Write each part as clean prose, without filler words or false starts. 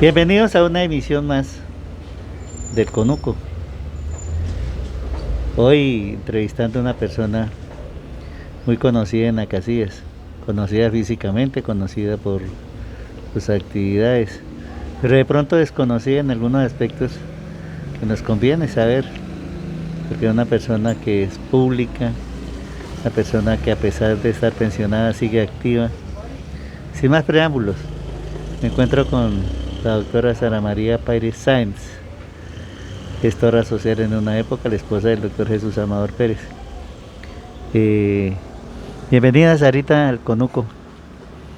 Bienvenidos a una emisión más del Conuco. Hoy entrevistando a una persona muy conocida en Acacias, conocida físicamente, conocida por sus actividades, pero de pronto desconocida en algunos aspectos que nos conviene saber, porque es una persona que es pública, una persona que a pesar de estar pensionada sigue activa. Sin más preámbulos, me encuentro con la doctora Sara María Pérez Sáenz, gestora social en una época, la esposa del doctor Jesús Amador Pérez. Bienvenida, Sarita, al Conuco.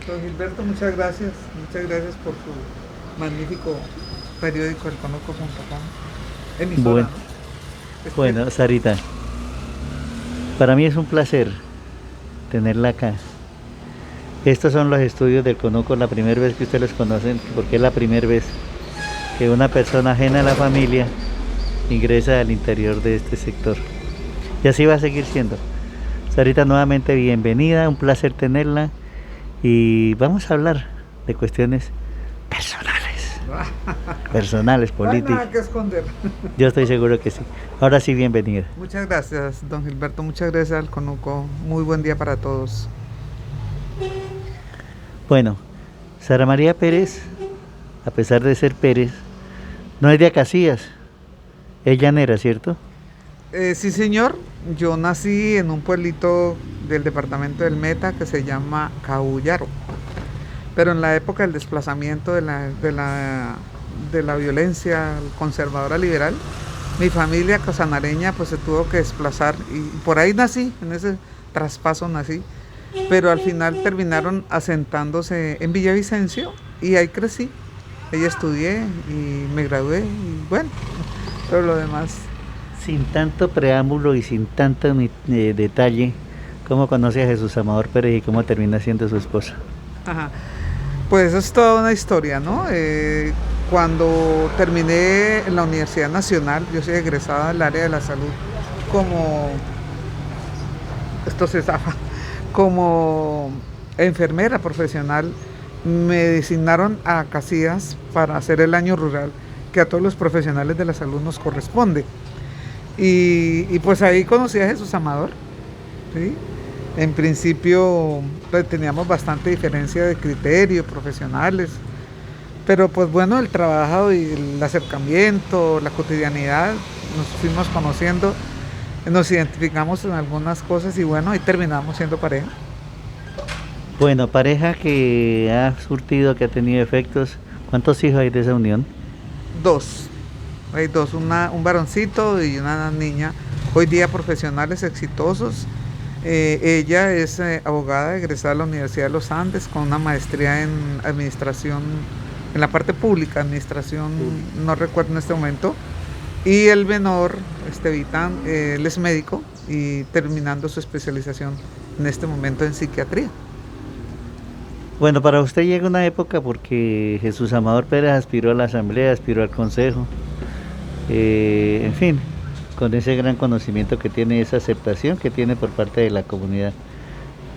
Don Gilberto, muchas gracias por su magnífico periódico elconuco.com, emisora, Bueno, ¿no? bueno, Sarita, para mí es un placer tenerla acá. Estos son los estudios del Conuco, la primera vez que ustedes los conocen, porque es la primera vez que una persona ajena a la familia ingresa al interior de este sector. Y así va a seguir siendo. Sarita, nuevamente bienvenida, un placer tenerla y vamos a hablar de cuestiones personales, No hay políticas. nada que esconder. Yo estoy seguro que sí. Ahora sí, bienvenida. Muchas gracias, don Gilberto, muchas gracias al Conuco. Muy buen día para todos. Bueno, Sara María Pérez, a pesar de ser Pérez, no es de Acacias, es llanera, ¿cierto? Sí, señor, yo nací en un pueblito del departamento del Meta que se llama Cabullaro, pero en la época del desplazamiento de la violencia conservadora liberal, mi familia casanareña pues se tuvo que desplazar y por ahí nací, en ese traspaso nací, pero al final terminaron asentándose en Villavicencio y ahí crecí, ahí estudié y me gradué y bueno, todo lo demás. Sin tanto preámbulo y sin tanto detalle, ¿cómo conoce a Jesús Amador Pérez y cómo termina siendo su esposa? Ajá. Pues eso es toda una historia, ¿no? Cuando terminé en la Universidad Nacional, yo soy egresada del área de la salud como, esto se zafa, como enfermera profesional, me designaron a Casillas para hacer el año rural que a todos los profesionales de la salud nos corresponde. Y pues ahí conocí a Jesús Amador, ¿sí? En principio pues, teníamos bastante diferencia de criterio, profesionales, pero pues bueno, el trabajo y el acercamiento, la cotidianidad, nos fuimos conociendo, nos identificamos en algunas cosas y bueno, ahí terminamos siendo pareja. Bueno, pareja que ha surtido, que ha tenido efectos. ¿Cuántos hijos hay de esa unión? Dos, hay dos, un varoncito y una niña, hoy día profesionales exitosos. Ella es abogada egresada de la Universidad de los Andes con una maestría en administración, en la parte pública, administración, no recuerdo en este momento. Y el menor, Vitán, él es médico y terminando su especialización en este momento en psiquiatría. Bueno, para usted llega una época porque Jesús Amador Pérez aspiró a la asamblea, aspiró al consejo, en fin, con ese gran conocimiento que tiene, esa aceptación que tiene por parte de la comunidad,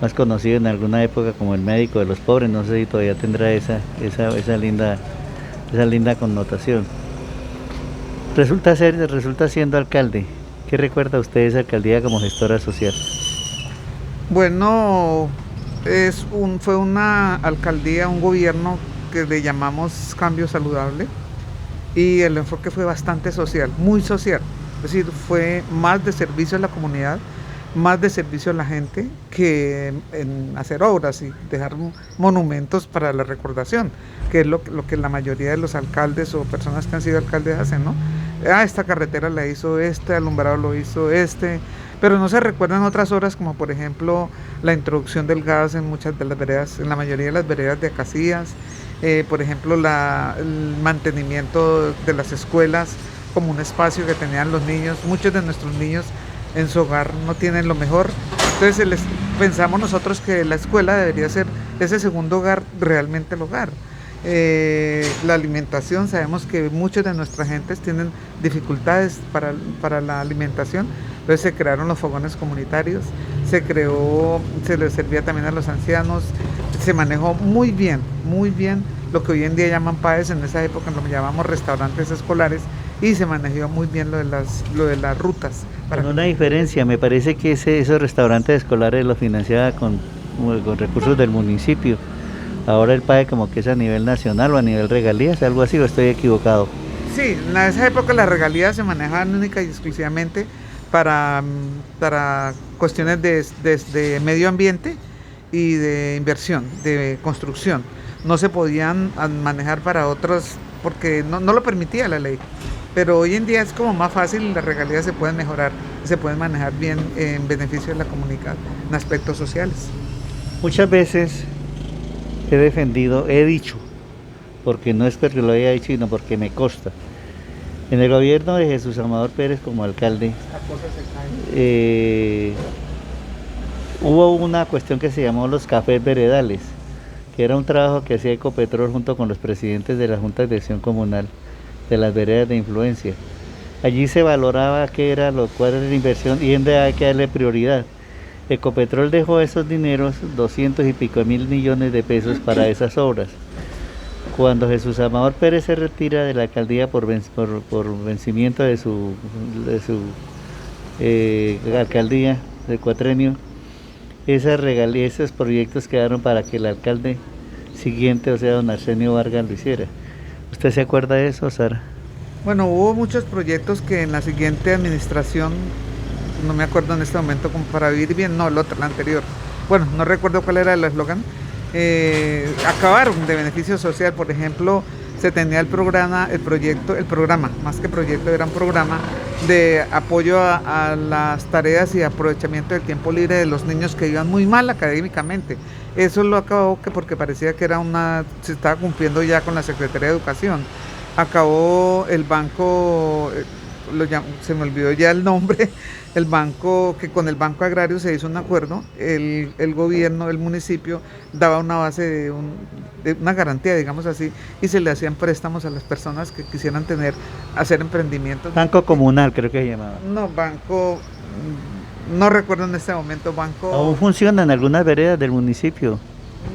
más conocido en alguna época como el médico de los pobres, no sé si todavía tendrá esa linda connotación. Resulta siendo alcalde. ¿Qué recuerda usted de esa alcaldía como gestora social? Bueno, fue una alcaldía, un gobierno que le llamamos Cambio Saludable y el enfoque fue bastante social, muy social. Es decir, fue más de servicio a la comunidad, más de servicio a la gente que en hacer obras y dejar monumentos para la recordación, que es lo que la mayoría de los alcaldes o personas que han sido alcaldes hacen, ¿no? Esta carretera la hizo este, alumbrado lo hizo este, pero no se recuerdan otras obras como por ejemplo la introducción del gas en muchas de las veredas, en la mayoría de las veredas de Acacias, por ejemplo el mantenimiento de las escuelas como un espacio que tenían los niños. Muchos de nuestros niños en su hogar no tienen lo mejor, entonces pensamos nosotros que la escuela debería ser ese segundo hogar, realmente el hogar. La alimentación, sabemos que muchos de nuestras gentes tienen dificultades para la alimentación, entonces se crearon los fogones comunitarios, se les servía también a los ancianos, se manejó muy bien lo que hoy en día llaman PAES, en esa época lo llamamos restaurantes escolares, y se manejó muy bien lo de las rutas. Con una diferencia, me parece que esos restaurantes escolares los financiaba con recursos del municipio. Ahora el PAE como que es a nivel nacional o a nivel regalías, algo así, o estoy equivocado. Sí, en esa época las regalías se manejaban única y exclusivamente para cuestiones de medio ambiente y de inversión, de construcción. No se podían manejar para otros porque no lo permitía la ley. Pero hoy en día es como más fácil y las regalías se pueden mejorar, se pueden manejar bien en beneficio de la comunidad, en aspectos sociales. Muchas veces he dicho, porque no es porque lo haya dicho, sino porque me consta. En el gobierno de Jesús Amador Pérez como alcalde, hubo una cuestión que se llamó los cafés veredales, que era un trabajo que hacía Ecopetrol junto con los presidentes de la Junta de Dirección Comunal de las veredas de influencia. Allí se valoraba qué era lo cual era la inversión y en hay que darle prioridad. Ecopetrol dejó esos dineros, 200 y pico mil millones de pesos para esas obras. Cuando Jesús Amador Pérez se retira de la alcaldía por vencimiento de su alcaldía de cuatrenio, esas regalías, esos proyectos quedaron para que el alcalde siguiente, o sea, don Arsenio Vargas, lo hiciera. ¿Usted se acuerda de eso, Sara? Bueno, hubo muchos proyectos que en la siguiente administración, no me acuerdo en este momento, como para vivir bien, no, la anterior. Bueno, no recuerdo cuál era el eslogan. Acabaron de beneficio social. Por ejemplo, se tenía el programa, más que proyecto, era un programa de apoyo a las tareas y aprovechamiento del tiempo libre de los niños que iban muy mal académicamente. Eso lo acabó porque parecía que se estaba cumpliendo ya con la Secretaría de Educación. Acabó el banco, se me olvidó ya el nombre, el banco, que con el Banco Agrario se hizo un acuerdo, el gobierno, el municipio daba una base de una garantía, digamos así, y se le hacían préstamos a las personas que quisieran hacer emprendimientos. Banco Comunal, creo que se llamaba. No, no recuerdo en este momento, banco. Aún funciona en algunas veredas del municipio,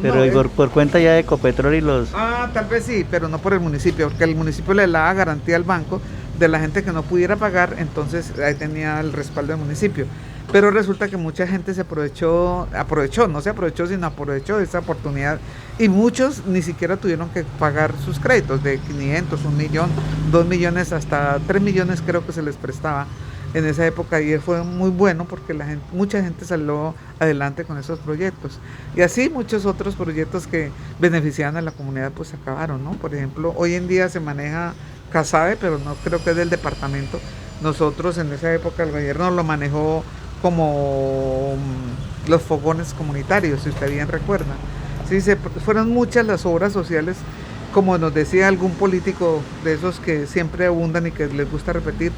pero no, por cuenta ya de Ecopetrol y los... Tal vez sí, pero no por el municipio, porque el municipio le daba garantía al banco de la gente que no pudiera pagar, entonces ahí tenía el respaldo del municipio. Pero resulta que mucha gente aprovechó esa oportunidad, y muchos ni siquiera tuvieron que pagar sus créditos de 500, 1 millón, 2 millones, hasta 3 millones creo que se les prestaba en esa época, y fue muy bueno porque mucha gente salió adelante con esos proyectos. Y así muchos otros proyectos que beneficiaban a la comunidad pues acabaron, ¿no? Por ejemplo, hoy en día se maneja CASABE, pero no creo que es del departamento. Nosotros en esa época el gobierno lo manejó como los fogones comunitarios, si usted bien recuerda. Sí, fueron muchas las obras sociales, como nos decía algún político de esos que siempre abundan y que les gusta repetir,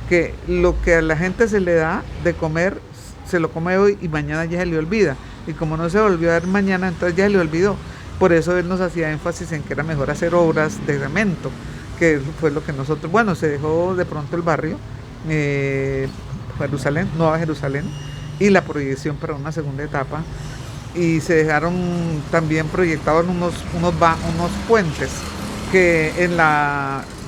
que lo que a la gente se le da de comer, se lo come hoy y mañana ya se le olvida. Y como no se volvió a dar mañana, entonces ya se le olvidó. Por eso él nos hacía énfasis en que era mejor hacer obras de cemento, que fue lo que nosotros, bueno, se dejó de pronto el barrio, Jerusalén, Nueva Jerusalén, y la proyección para una segunda etapa, y se dejaron también proyectados unos puentes que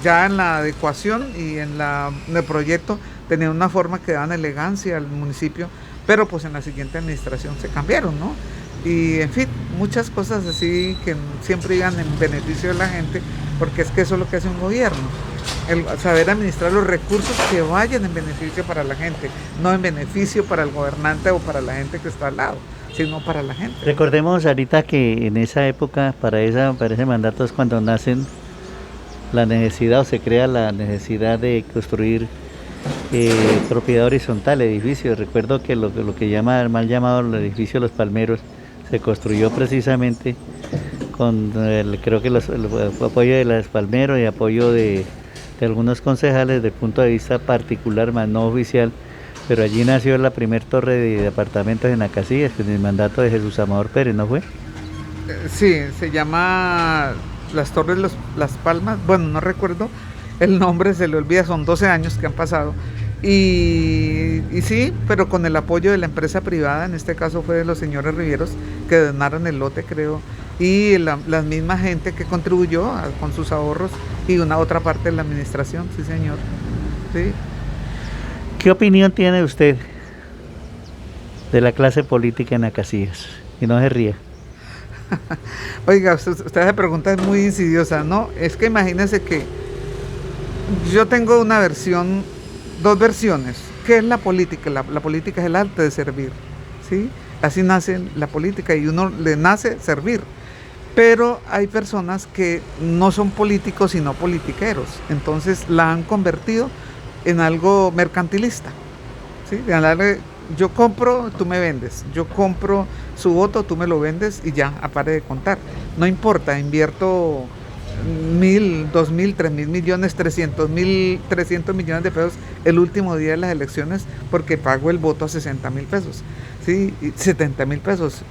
ya en la adecuación y en el proyecto tenían una forma que daban elegancia al municipio, pero pues en la siguiente administración se cambiaron, ¿no? Y en fin, muchas cosas así que siempre iban en beneficio de la gente, porque es que eso es lo que hace un gobierno, el saber administrar los recursos que vayan en beneficio para la gente, no en beneficio para el gobernante o para la gente que está al lado, sino para la gente. Recordemos ahorita que en esa época, para ese mandato es cuando nacen la necesidad o se crea la necesidad de construir propiedad horizontal, edificios. Recuerdo que lo que mal llamado el edificio Los Palmeros se construyó precisamente con creo que el apoyo de las Palmeros y apoyo de algunos concejales desde el punto de vista particular, más no oficial, pero allí nació la primer torre de apartamentos en Acacias, en el mandato de Jesús Amador Pérez, ¿no fue? Sí, se llama Las Torres Las Palmas, bueno, no recuerdo el nombre, se le olvida, son 12 años que han pasado, y sí, pero con el apoyo de la empresa privada, en este caso fue de los señores Rivieros, que donaron el lote, creo, y la misma gente que contribuyó con sus ahorros y una otra parte de la administración, sí señor. Sí. ¿Qué opinión tiene usted de la clase política en Acacias? Y no se ría. Oiga, usted hace preguntas muy insidiosas, ¿no? Es que imagínense que yo tengo una versión, dos versiones. ¿Qué es la política? La política es el arte de servir, ¿sí? Así nace la política y uno le nace servir. Pero hay personas que no son políticos sino politiqueros, entonces la han convertido en algo mercantilista, ¿sí? Yo compro, tú me vendes, yo compro su voto, tú me lo vendes y ya, pare de contar. No importa, invierto 1.000, 2.000, 3.000 millones, 300 millones de pesos el último día de las elecciones porque pago el voto a 60.000 pesos, ¿sí? 70.000 pesos.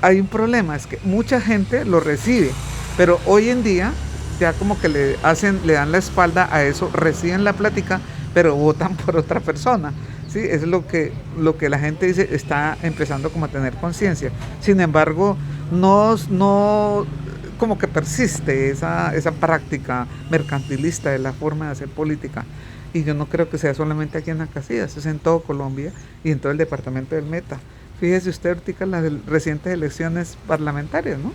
Hay un problema, es que mucha gente lo recibe, pero hoy en día ya como que le dan la espalda a eso, reciben la plática, pero votan por otra persona. Sí, es lo que la gente dice, está empezando como a tener conciencia. Sin embargo, no como que persiste esa práctica mercantilista de la forma de hacer política. Y yo no creo que sea solamente aquí en Acacias, es en todo Colombia y en todo el departamento del Meta. Fíjese usted ahorita las recientes elecciones parlamentarias, ¿no?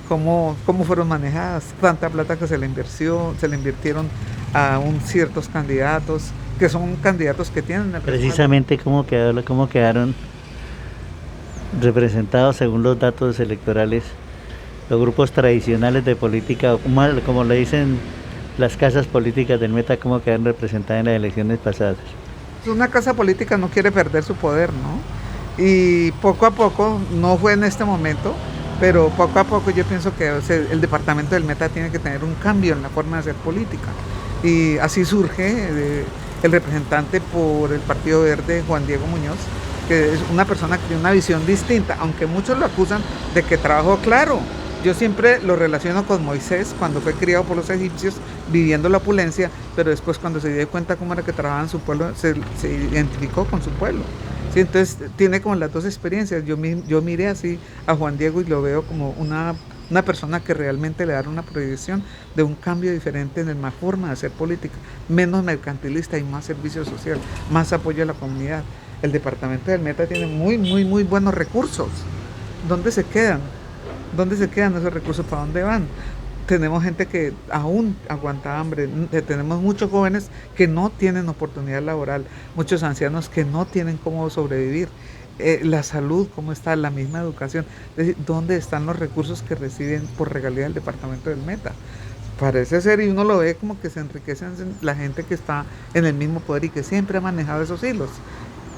Cómo fueron manejadas, tanta plata que se le invirtieron a ciertos candidatos, que son candidatos que tienen... Precisamente cómo quedaron representados según los datos electorales los grupos tradicionales de política, como le dicen las casas políticas del Meta, cómo quedaron representadas en las elecciones pasadas. Una casa política no quiere perder su poder, ¿no? Y poco a poco, no fue en este momento, pero poco a poco yo pienso que el departamento del Meta tiene que tener un cambio en la forma de hacer política. Y así surge el representante por el Partido Verde, Juan Diego Muñoz, que es una persona que tiene una visión distinta, aunque muchos lo acusan de que trabajó claro. Yo siempre lo relaciono con Moisés, cuando fue criado por los egipcios, viviendo la opulencia, pero después cuando se dio cuenta cómo era que trabajaba en su pueblo, se identificó con su pueblo. Sí, entonces tiene como las dos experiencias. Yo miré así a Juan Diego y lo veo como una persona que realmente le da una proyección de un cambio diferente en la forma de hacer política, menos mercantilista y más servicio social, más apoyo a la comunidad. El departamento del Meta tiene muy, muy, muy buenos recursos. ¿Dónde se quedan? ¿Dónde se quedan esos recursos? ¿Para dónde van? Tenemos gente que aún aguanta hambre, tenemos muchos jóvenes que no tienen oportunidad laboral, muchos ancianos que no tienen cómo sobrevivir, la salud, cómo está, la misma educación. Es decir, ¿dónde están los recursos que reciben por regalía del departamento del Meta? Parece ser, y uno lo ve como que se enriquecen la gente que está en el mismo poder y que siempre ha manejado esos hilos,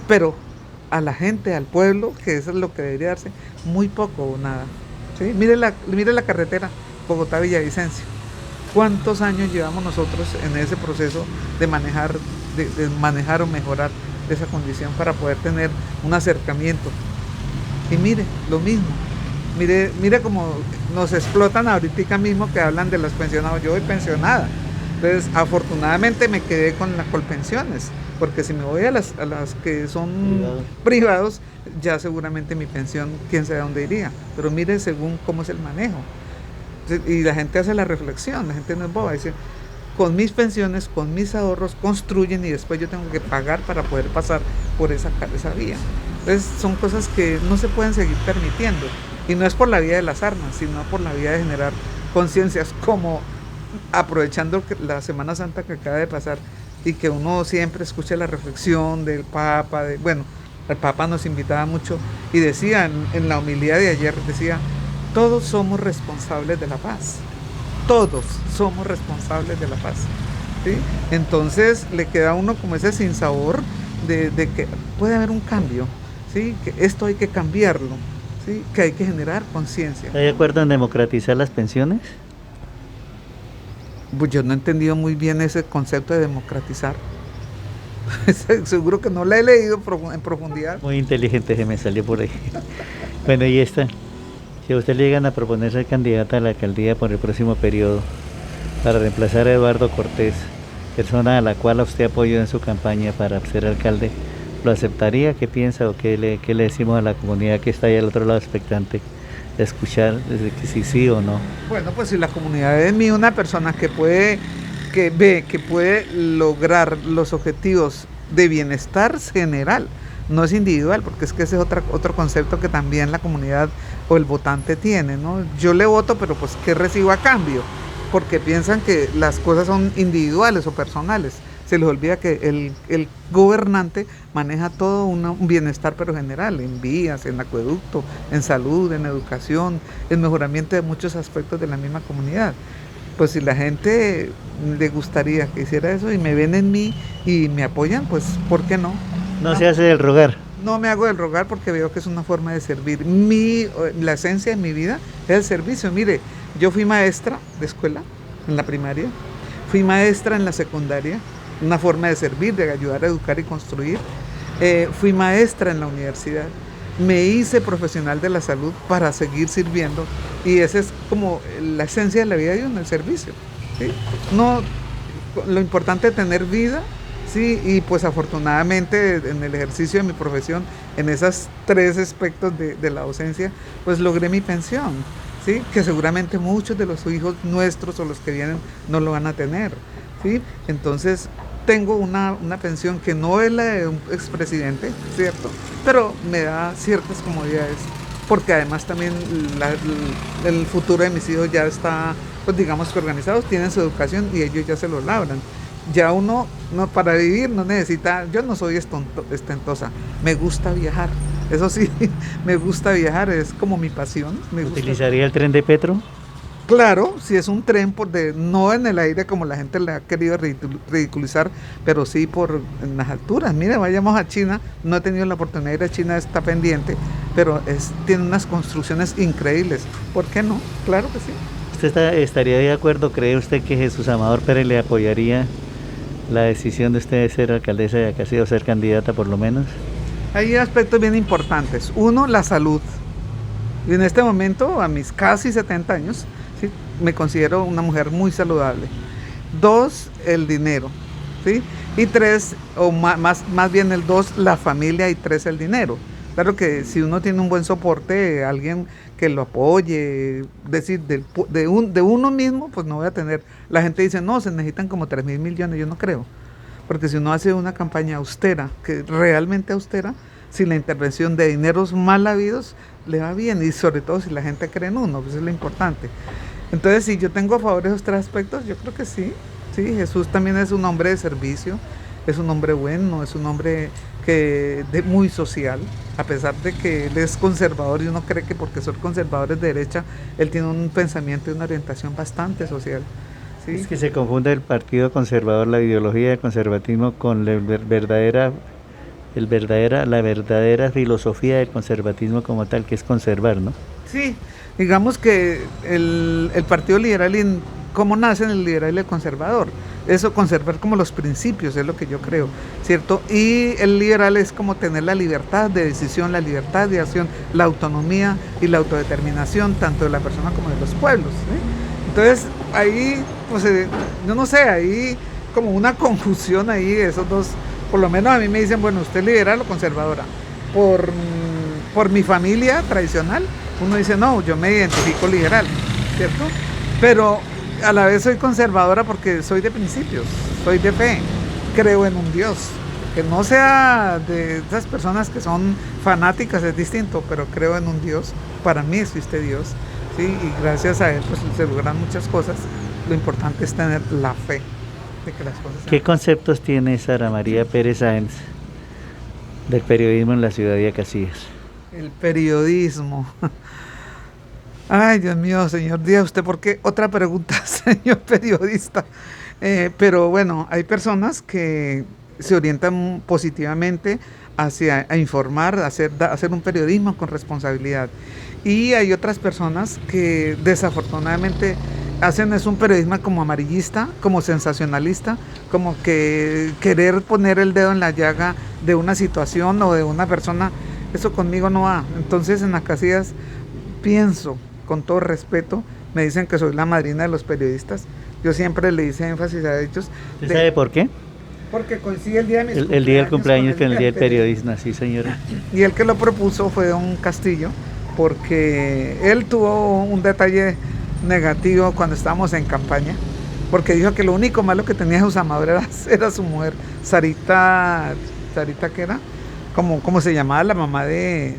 pero a la gente, al pueblo, que eso es lo que debería darse, muy poco o nada. ¿Sí? Mire la carretera Bogotá-Villavicencio. ¿Cuántos años llevamos nosotros en ese proceso de manejar o mejorar esa condición para poder tener un acercamiento? Y mire, lo mismo. Mire cómo nos explotan ahorita mismo que hablan de los pensionados. Yo voy pensionada. Entonces, afortunadamente me quedé con las colpensiones, porque si me voy a las que son privados, ya seguramente mi pensión, quién sabe a dónde iría. Pero mire según cómo es el manejo. Y la gente hace la reflexión, la gente no es boba, dice, con mis pensiones, con mis ahorros, construyen y después yo tengo que pagar para poder pasar por esa vía. Entonces son cosas que no se pueden seguir permitiendo. Y no es por la vía de las armas, sino por la vía de generar conciencias, como aprovechando la Semana Santa que acaba de pasar y que uno siempre escucha la reflexión del Papa, el Papa nos invitaba mucho y decía en la homilía de ayer, decía, todos somos responsables de la paz, todos somos responsables de la paz, ¿sí? Entonces le queda a uno como ese sinsabor de que puede haber un cambio, ¿sí? Que esto hay que cambiarlo, ¿sí? Que hay que generar conciencia. ¿Está de acuerdo en democratizar las pensiones? Pues yo no he entendido muy bien ese concepto de democratizar. Seguro que no la he leído en profundidad. Muy inteligente, se me salió por ahí. Bueno, y esta, si a usted le llegan a proponer ser candidata a la alcaldía por el próximo periodo para reemplazar a Eduardo Cortés, persona a la cual usted apoyó en su campaña para ser alcalde, ¿lo aceptaría? ¿Qué piensa o qué le decimos a la comunidad que está ahí al otro lado expectante escuchar desde que sí o no. Bueno, pues si la comunidad ve en mí una persona que puede, que ve, que puede lograr los objetivos de bienestar general, no es individual, porque es que ese es otro concepto que también la comunidad o el votante tiene, ¿no? Yo le voto, pero pues ¿qué recibo a cambio? Porque piensan que las cosas son individuales o personales. Se les olvida que el gobernante maneja todo un bienestar pero general, en vías, en acueducto, en salud, en educación, en mejoramiento de muchos aspectos de la misma comunidad. Pues si la gente le gustaría que hiciera eso y me ven en mí y me apoyan, pues ¿por qué no? No se hace el rogar. No me hago del rogar porque veo que es una forma de servir. La esencia de mi vida es el servicio. Mire, yo fui maestra de escuela en la primaria, fui maestra en la secundaria, una forma de servir, de ayudar a educar y construir. Fui maestra en la universidad, me hice profesional de la salud para seguir sirviendo y esa es como la esencia de la vida de uno, el servicio, ¿sí? No, lo importante es tener vida. Sí, y pues afortunadamente en el ejercicio de mi profesión, en esos 3 aspectos de la docencia, pues logré mi pensión, ¿sí? Que seguramente muchos de los hijos nuestros o los que vienen no lo van a tener, ¿sí? Entonces tengo una pensión que no es la de un expresidente, ¿cierto? Pero me da ciertas comodidades, porque además también el futuro de mis hijos ya está, pues digamos que organizados, tienen su educación y ellos ya se lo labran. Ya uno no, para vivir no necesita, yo no soy estentosa, me gusta viajar, eso sí, me gusta viajar, es como mi pasión. ¿Utilizaría el tren de Petro? Claro, si es un tren no en el aire como la gente le ha querido ridiculizar, pero sí en las alturas. Mire, vayamos a China, no he tenido la oportunidad de ir a China, está pendiente, pero tiene unas construcciones increíbles. ¿Por qué no? Claro que sí. ¿Usted estaría de acuerdo? ¿Cree usted que Jesús Amador Pérez le apoyaría la decisión de usted de ser alcaldesa de Acacías o ser candidata por lo menos? Hay aspectos bien importantes. Uno, la salud. Y en este momento, a mis casi 70 años, ¿sí?, me considero una mujer muy saludable. 2, el dinero, ¿sí? Y 3, o más bien el 2, la familia, y 3, el dinero. Claro que si uno tiene un buen soporte, alguien que lo apoye, decir, de uno mismo, pues no voy a tener. La gente dice, no, se necesitan como 3.000 millones, yo no creo. Porque si uno hace una campaña austera, que realmente austera, sin la intervención de dineros mal habidos, le va bien, y sobre todo si la gente cree en uno, pues es lo importante. Entonces, si yo tengo a favor esos 3 aspectos, yo creo que sí. Sí, Jesús también es un hombre de servicio, es un hombre bueno, es un hombre muy social, a pesar de que él es conservador y uno cree que porque son conservadores de derecha, él tiene un pensamiento y una orientación bastante social. ¿Sí? Es que se confunde el partido conservador, la ideología del conservatismo con la verdadera filosofía del conservatismo como tal, que es conservar, ¿no? Sí, digamos que el Partido Liberal, ¿cómo nace en el liberal y el conservador? Eso, conservar como los principios, es lo que yo creo, ¿cierto? Y el liberal es como tener la libertad de decisión, la libertad de acción, la autonomía y la autodeterminación, tanto de la persona como de los pueblos, ¿sí? Entonces, ahí, pues, yo no sé, ahí como una confusión ahí, esos dos, por lo menos a mí me dicen, bueno, ¿usted es liberal o conservadora? Por mi familia tradicional, uno dice, no, yo me identifico liberal, ¿cierto? Pero a la vez soy conservadora porque soy de principios, soy de fe, creo en un Dios. Que no sea de esas personas que son fanáticas es distinto, pero creo en un Dios, para mí existe Dios, ¿sí? Y gracias a él pues se logran muchas cosas. Lo importante es tener la fe de que las cosas ¿Qué conceptos tiene Sara María Pérez Sáenz del periodismo en la ciudad de Acacías? El periodismo. Ay, Dios mío, señor Díaz, ¿usted por qué? Otra pregunta, señor periodista. Pero bueno, hay personas que se orientan positivamente a informar, a hacer un periodismo con responsabilidad. Y hay otras personas que desafortunadamente hacen un periodismo como amarillista, como sensacionalista, como que querer poner el dedo en la llaga de una situación o de una persona. Eso conmigo no va. Entonces en Acacías pienso, con todo respeto, me dicen que soy la madrina de los periodistas. Yo siempre le hice énfasis a ellos. ¿Usted sabe por qué? Porque coincide el día de mis el día del cumpleaños con el día del periodismo, sí, señora. Y el que lo propuso fue don Castillo, porque él tuvo un detalle negativo cuando estábamos en campaña, porque dijo que lo único malo que tenía Jesús Amador era su mujer, Sarita, ¿qué era? ¿Cómo se llamaba la mamá de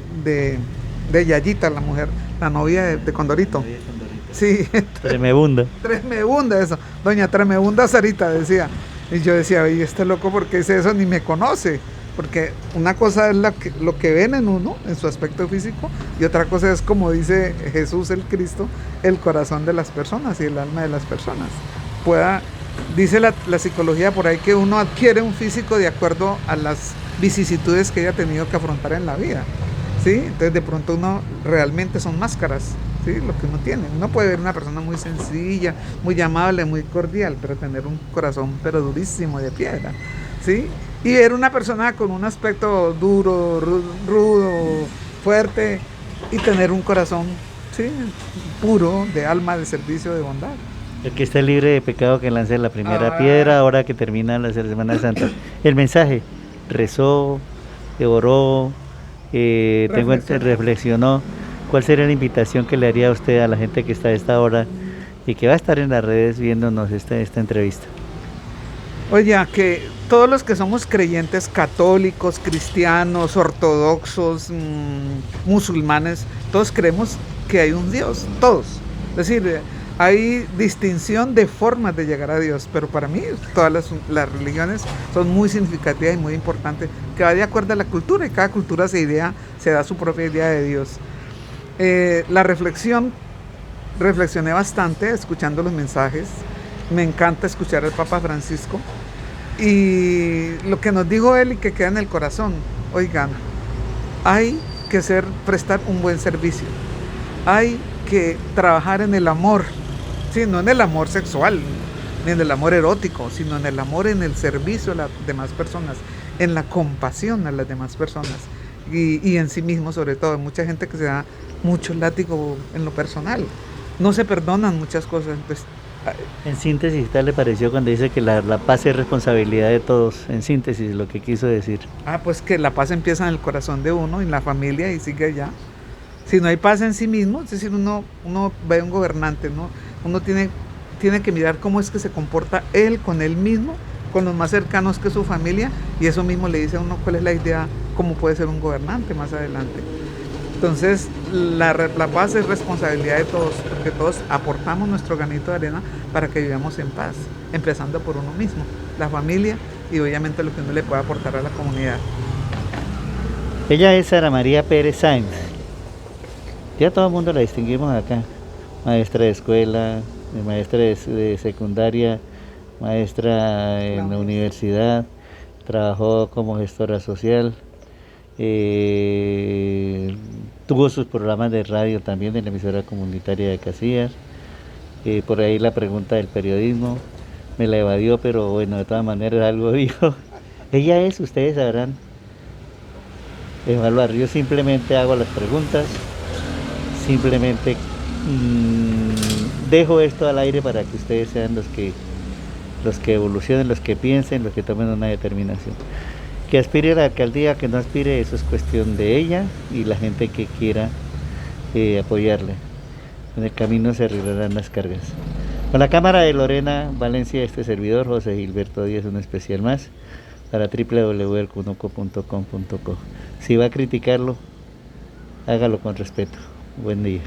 Yayita, la mujer, la novia de Condorito? Sí. Tremebunda. Tremebunda eso, doña Tremebunda Sarita decía. Y yo decía, oye, este loco, ¿por qué dice eso? Ni me conoce. Porque una cosa es lo que ven en uno, en su aspecto físico, y otra cosa es, como dice Jesús el Cristo, el corazón de las personas y el alma de las personas. Dice la psicología por ahí que uno adquiere un físico de acuerdo a las vicisitudes que haya tenido que afrontar en la vida, ¿sí? Entonces de pronto uno realmente son máscaras, ¿sí? Lo que uno tiene. Uno puede ver una persona muy sencilla, muy amable, muy cordial, pero tener un corazón pero durísimo de piedra, ¿sí? Y ver una persona con un aspecto duro, rudo, fuerte, y tener un corazón, ¿sí? Puro, de alma, de servicio, de bondad. El que esté libre de pecado que lance la primera piedra, ahora que termina la Semana Santa. El mensaje: rezó, oró, reflexionó. ¿Cuál sería la invitación que le haría a usted a la gente que está a esta hora y que va a estar en las redes viéndonos esta entrevista? Oye, que todos los que somos creyentes católicos, cristianos, ortodoxos, musulmanes, todos creemos que hay un Dios, todos. Es decir, hay distinción de formas de llegar a Dios, pero para mí todas las religiones son muy significativas y muy importantes, que va de acuerdo a la cultura, y cada cultura se da su propia idea de Dios. Reflexioné bastante escuchando los mensajes. Me encanta escuchar al Papa Francisco y lo que nos dijo él y que queda en el corazón. Oigan, hay que prestar un buen servicio, hay que trabajar en el amor, ¿sí? No en el amor sexual ni en el amor erótico, sino en el amor, en el servicio a las demás personas, en la compasión a las demás personas y en sí mismo, sobre todo. Hay mucha gente que se da mucho látigo en lo personal, no se perdonan muchas cosas. Pues, en síntesis, ¿qué le pareció cuando dice que la paz es responsabilidad de todos? En síntesis, lo que quiso decir. Pues que la paz empieza en el corazón de uno, en la familia, y sigue allá. Si no hay paz en sí mismo, es decir, uno ve a un gobernante, ¿no? Uno tiene que mirar cómo es que se comporta él con él mismo, con los más cercanos que su familia, y eso mismo le dice a uno cuál es la idea, cómo puede ser un gobernante más adelante. Entonces, la paz es responsabilidad de todos, porque todos aportamos nuestro granito de arena para que vivamos en paz, empezando por uno mismo, la familia y obviamente lo que uno le puede aportar a la comunidad. Ella es Sara María Pérez Sáenz. Ya todo el mundo la distinguimos acá: maestra de escuela, maestra de secundaria, maestra en la universidad, trabajó como gestora social. Tuvo sus programas de radio también en la emisora comunitaria de Casillas. Por ahí la pregunta del periodismo me la evadió, pero bueno, de todas maneras algo dijo. Ella es, ustedes sabrán evaluar. Yo simplemente hago las preguntas, simplemente dejo esto al aire para que ustedes sean los que evolucionen, los que piensen, los que tomen una determinación. Que aspire a la alcaldía, que no aspire, eso es cuestión de ella y la gente que quiera apoyarle. En el camino se arreglarán las cargas. Con la cámara de Lorena Valencia, este servidor, José Gilberto Díaz, un especial más para www.elcunuco.com.co. Si va a criticarlo, hágalo con respeto. Buen día.